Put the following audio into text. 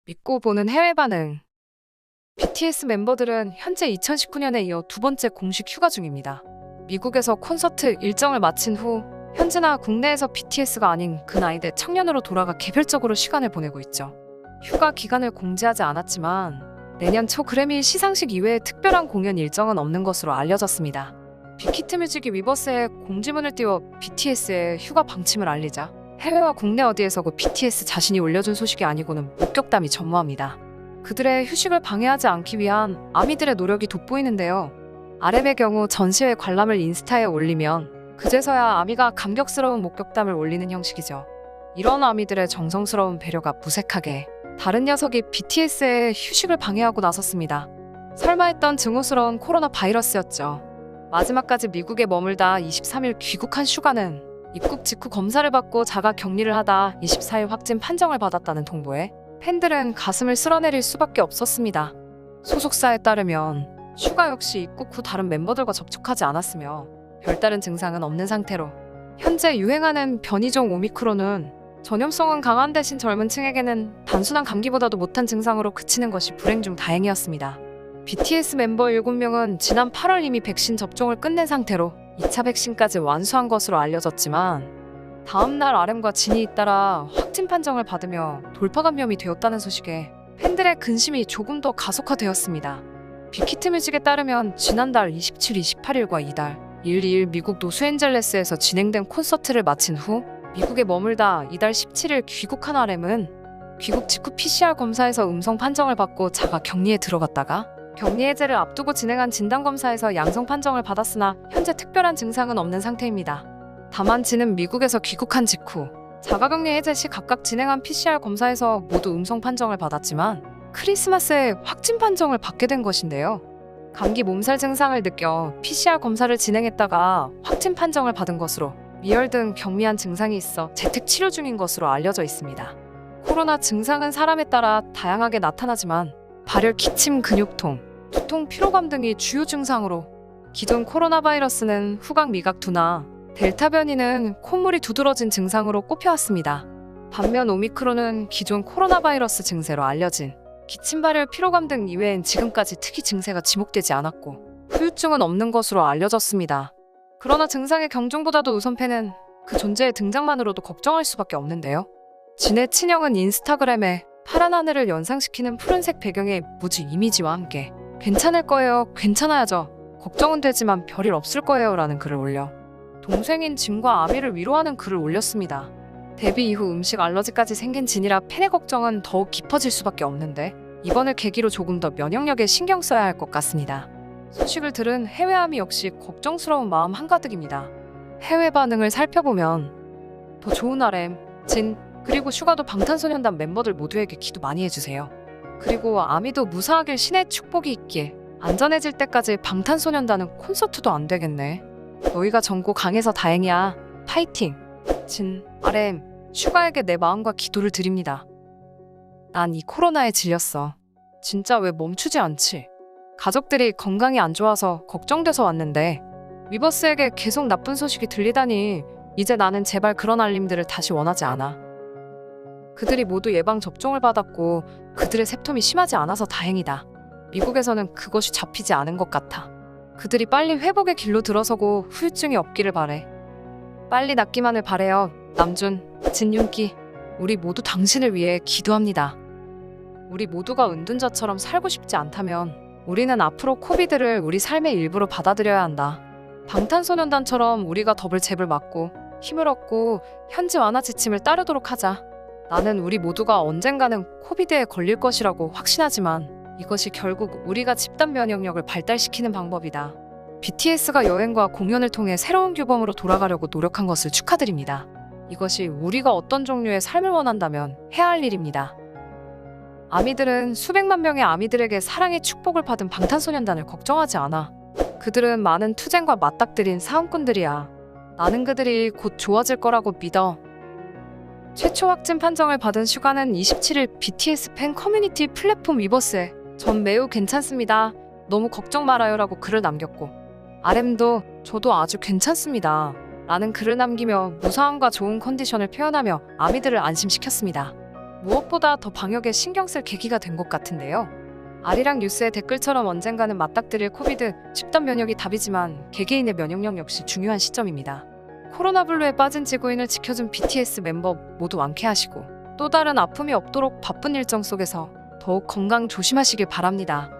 믿고 보는 해외 반응. BTS 멤버들은 현재 2019년에 이어 두 번째 공식 휴가 중입니다. 미국에서 콘서트 일정을 마친 후 현지나 국내에서 BTS가 아닌 그 나이대 청년으로 돌아가 개별적으로 시간을 보내고 있죠. 휴가 기간을 공지하지 않았지만 내년 초 그래미 시상식 이외에 특별한 공연 일정은 없는 것으로 알려졌습니다. 빅히트뮤직이 위버스에 공지문을 띄워 BTS의 휴가 방침을 알리자 해외와 국내 어디에서고 BTS 자신이 올려준 소식이 아니고는 목격담이 전무합니다. 그들의 휴식을 방해하지 않기 위한 아미들의 노력이 돋보이는데요. RM의 경우 전시회 관람을 인스타에 올리면 그제서야 아미가 감격스러운 목격담을 올리는 형식이죠. 이런 아미들의 정성스러운 배려가 무색하게 다른 녀석이 BTS의 휴식을 방해하고 나섰습니다. 설마 했던 증오스러운 코로나 바이러스였죠. 마지막까지 미국에 머물다 23일 귀국한 슈가는 입국 직후 검사를 받고 자가 격리를 하다 24일 확진 판정을 받았다는 통보에 팬들은 가슴을 쓸어내릴 수밖에 없었습니다. 소속사에 따르면 슈가 역시 입국 후 다른 멤버들과 접촉하지 않았으며 별다른 증상은 없는 상태로 현재 유행하는 변이종 오미크론은 전염성은 강한 대신 젊은 층에게는 단순한 감기보다도 못한 증상으로 그치는 것이 불행 중 다행이었습니다. BTS 멤버 7명은 지난 8월 이미 백신 접종을 끝낸 상태로 2차 백신까지 완수한 것으로 알려졌지만 다음날 RM과 진이 잇따라 확진 판정을 받으며 돌파 감염이 되었다는 소식에 팬들의 근심이 조금 더 가속화되었습니다. 빅히트뮤직에 따르면 지난달 27, 28일과 이달 1, 2일 미국 로스앤젤레스에서 진행된 콘서트를 마친 후 미국에 머물다 이달 17일 귀국한 RM은 귀국 직후 PCR 검사에서 음성 판정을 받고 자가 격리에 들어갔다가 격리 해제를 앞두고 진행한 진단검사에서 양성 판정을 받았으나 현재 특별한 증상은 없는 상태입니다. 다만 진은 미국에서 귀국한 직후 자가격리 해제 시 각각 진행한 PCR 검사에서 모두 음성 판정을 받았지만 크리스마스에 확진 판정을 받게 된 것인데요. 감기 몸살 증상을 느껴 PCR 검사를 진행했다가 확진 판정을 받은 것으로 미열 등 경미한 증상이 있어 재택 치료 중인 것으로 알려져 있습니다. 코로나 증상은 사람에 따라 다양하게 나타나지만 발열, 기침, 근육통, 두통, 피로감 등이 주요 증상으로 기존 코로나 바이러스는 후각 미각 둔화, 델타 변이는 콧물이 두드러진 증상으로 꼽혀왔습니다. 반면 오미크론은 기존 코로나 바이러스 증세로 알려진 기침, 발열, 피로감 등 이외엔 지금까지 특이 증세가 지목되지 않았고 후유증은 없는 것으로 알려졌습니다. 그러나 증상의 경중보다도 우선 팬은 그 존재의 등장만으로도 걱정할 수밖에 없는데요. 진의 친형은 인스타그램에 파란 하늘을 연상시키는 푸른색 배경의 무지 이미지와 함께 괜찮을 거예요, 괜찮아야죠, 걱정은 되지만 별일 없을 거예요 라는 글을 올려 동생인 진과 아미를 위로하는 글을 올렸습니다. 데뷔 이후 음식 알러지까지 생긴 진이라 팬의 걱정은 더욱 깊어질 수밖에 없는데 이번을 계기로 조금 더 면역력에 신경 써야 할 것 같습니다. 소식을 들은 해외 아미 역시 걱정스러운 마음 한가득입니다. 해외 반응을 살펴보면 더 좋은 RM, 진, 그리고 슈가도 방탄소년단 멤버들 모두에게 기도 많이 해주세요. 그리고 아미도 무사하길 신의 축복이 있길. 안전해질 때까지 방탄소년단은 콘서트도 안 되겠네. 너희가 전고 강해서 다행이야. 파이팅! 진, RM, 슈가에게 내 마음과 기도를 드립니다. 난 이 코로나에 질렸어. 진짜 왜 멈추지 않지? 가족들이 건강이 안 좋아서 걱정돼서 왔는데 위버스에게 계속 나쁜 소식이 들리다니 이제 나는 제발 그런 알림들을 다시 원하지 않아. 그들이 모두 예방 접종을 받았고 그들의 셉텀이 심하지 않아서 다행이다. 미국에서는 그것이 잡히지 않은 것 같아. 그들이 빨리 회복의 길로 들어서고 후유증이 없기를 바래. 빨리 낫기만을 바래요. 남준, 진윤기, 우리 모두 당신을 위해 기도합니다. 우리 모두가 은둔자처럼 살고 싶지 않다면 우리는 앞으로 코비드를 우리 삶의 일부로 받아들여야 한다. 방탄소년단처럼 우리가 더블 잽을 맞고 힘을 얻고 현지 완화 지침을 따르도록 하자. 나는 우리 모두가 언젠가는 코비드에 걸릴 것이라고 확신하지만 이것이 결국 우리가 집단 면역력을 발달시키는 방법이다. BTS가 여행과 공연을 통해 새로운 규범으로 돌아가려고 노력한 것을 축하드립니다. 이것이 우리가 어떤 종류의 삶을 원한다면 해야 할 일입니다. 아미들은 수백만 명의 아미들에게 사랑의 축복을 받은 방탄소년단을 걱정하지 않아. 그들은 많은 투쟁과 맞닥뜨린 사은꾼들이야. 나는 그들이 곧 좋아질 거라고 믿어. 최초 확진 판정을 받은 슈가는 27일 BTS 팬 커뮤니티 플랫폼 위버스에 전 매우 괜찮습니다. 너무 걱정 말아요 라고 글을 남겼고 RM도 저도 아주 괜찮습니다 라는 글을 남기며 무사함과 좋은 컨디션을 표현하며 아미들을 안심시켰습니다. 무엇보다 더 방역에 신경 쓸 계기가 된 것 같은데요. 아리랑 뉴스의 댓글처럼 언젠가는 맞닥뜨릴 코비드, 집단 면역이 답이지만 개개인의 면역력 역시 중요한 시점입니다. 코로나 블루에 빠진 지구인을 지켜준 BTS 멤버 모두 완쾌하시고 또 다른 아픔이 없도록 바쁜 일정 속에서 더욱 건강 조심하시길 바랍니다.